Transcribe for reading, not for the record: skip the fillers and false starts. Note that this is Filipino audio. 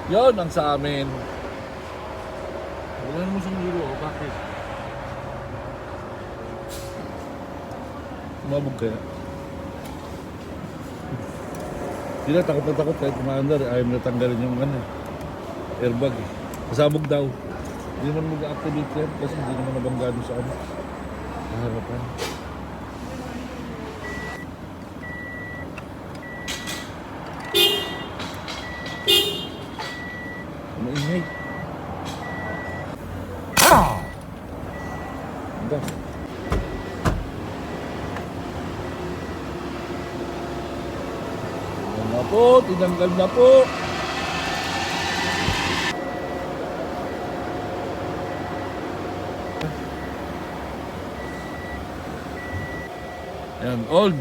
Yon ang sa amin. Wala mo siyang hero, bakit? Sumabog kaya? Sila takot na takot kahit kumaandar, ayaw na tanggalin yung airbag eh. Kasabog daw. Hindi naman mag-activate yan kasi hindi naman nabanggado sa harapan. Maingay. Anda. Tinanggal na po, tinanggal na po. Yan, old.